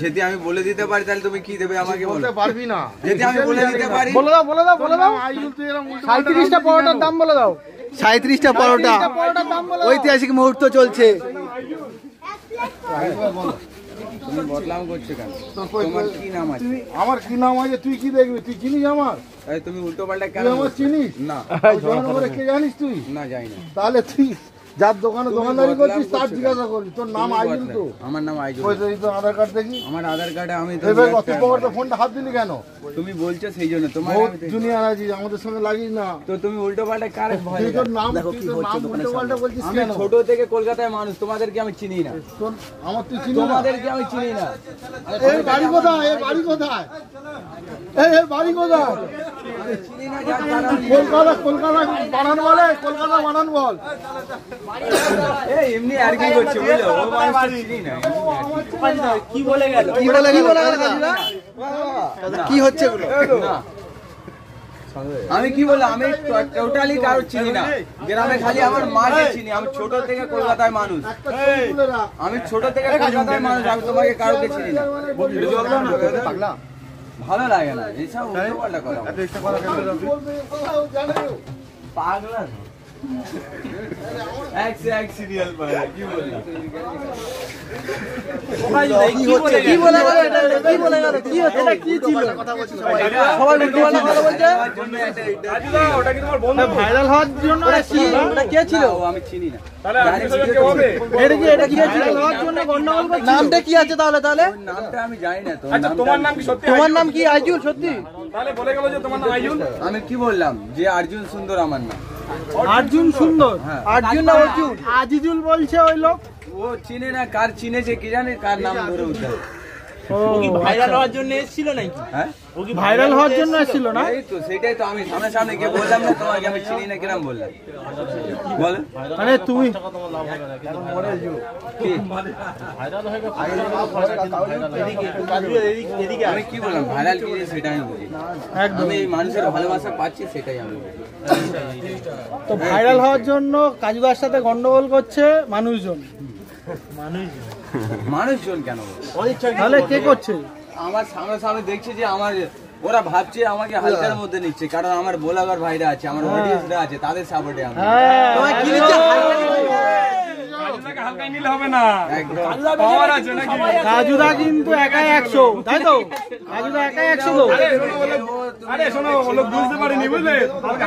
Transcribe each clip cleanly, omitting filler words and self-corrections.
যদি আমি বলে দিতে পারি তাহলে তুমি কি দেবে আমাকে? বলতে পারবি না। যদি আমি বলে দিতে পারি বলে দাও 37টা পরোটার দাম বলে দাও। 37টা পরোটা, ঐতিহাসিক মুহূর্ত চলছে। তুমি বদনাম করছো কেন? তোমার কি নাম আছে? আমার কি নাম আছে তুই কি দেখবি? তুই চিনিস আমার? তুমি উল্টো পাল্টা কেন? আমার চিনিস না। কে জানিস তুই? না জানি না। তাহলে তুই যার দোকানে দোকানদারি করছিস তার জিজ্ঞাসা করবি। তোর নাম আইজুল তো? আমার নাম আইজুল। তো আধার কার্ড দেখি। আমার আধার কার্ডে আমি ফোনটা হাত দিলি কেন? তুমি বলছো সেই জন্য। তোমার জুনিয়র আছিস, আমাদের সঙ্গে লাগিস না তো। তুমি উল্টো পাল্টা কার ভয়? তোর নাম উল্টো পাল্টা বলছিস কেন? ছোট থেকে কলকাতায় মানুষ, তোমাদেরকে আমি চিনি না। আমার তুই চিনি? তোমাদেরকে আমি চিনি না। এই বাড়ি কোথায়? এই বাড়ি কোথায়? এই বাড়ি কোথায়? কলকাতা বানান বলে, কলকাতা বানান বল। এমনি আর কি করছে বুঝলো? ও মানুষ চিনি না। কি বলে গেল? কি হচ্ছে এগুলো? আমি কি বললাম? আমি টোটালি কারো চিনি না। গ্রামে খালি আমার মাকে চিনি। আমি ছোট থেকে কলকাতায় মানুষ। আমি ছোট থেকে কলকাতায় মানুষ। আমি তোমাকে কারোকে চিনি না। ভালো লাগে না এইসব উল্টো পাল্টা কথা। পাগলা এক সিরিয়াল পায় কি বলি? কি বলে গেল? এটা কি বলে গেল? কি হচ্ছে? এটা কি ছিল? সবাই উল্টো পাল্টা কথা বলছে। ওটা কি তোমার বন্ধু? ভাইরাল হওয়ার জন্য এটা কে ছিল? আমি চিনি না। এটা কি ভাইরাল হওয়ার জন্য গন্ডগোল করছে? নামটা কি আছে তাহলে? নামটা আমি জানি না তো। আচ্ছা তোমার নাম কি সত্যি? তোমার নাম কি আইজুল? সত্যি? তাহলে বলে গেল যে তোমার নাম আইজুল। আমি কি বললাম? যে অর্জুন সুন্দর আমার নাম। অর্জুন সুন্দর? হ্যাঁ। অর্জুন না অর্জুন? আজিজুল বলছে ওই লোক। ও চিনে না। কার চিনেছে কি জানে? কার নাম ধরে উঠে ও কি ভাইরাল হওয়ার জন্য এসেছিল নাকি? হ্যাঁ, ও কি ভাইরাল হওয়ার জন্য এসেছিল না? এই তো সেটাই তো আমি সামনে গিয়ে বললাম না তোমাকে আমি চিনি না। কিরম বললাম বল? মানে তুমি আমি কি বললাম? ভাইরাল কি সেটা আমি বুঝি। আমি মানুষের ভালোবাসা পাচ্ছি সেটাই আমি বুঝি। তো ভাইরাল হওয়ার জন্য কাজুদার সাথে গন্ডগোল করছে মানুষজন। মানুষজন কেন? তাহলে কে করছে? আমার সামনে দেখছি যে আমার ওরা ভাবছে আমাকে হালকার মধ্যে নিচ্ছে। কারণ আমার বোলাগার ভাইরা আছে, আমার অডিয়েন্সরা আছে, তাদের সাপোর্টে আমি। হালকায় নিলে হবে না। কাজুদা কিন্তু একাই 100, তাই তো? কাজুদা একাই 100 তো। আরে শোনো, লোক বুঝতে পারিনি বুঝলে?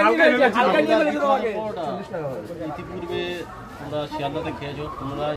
হালকায় ইতিপূর্বে তোমরা শিয়ালদাতে খেয়েছো, তোমরা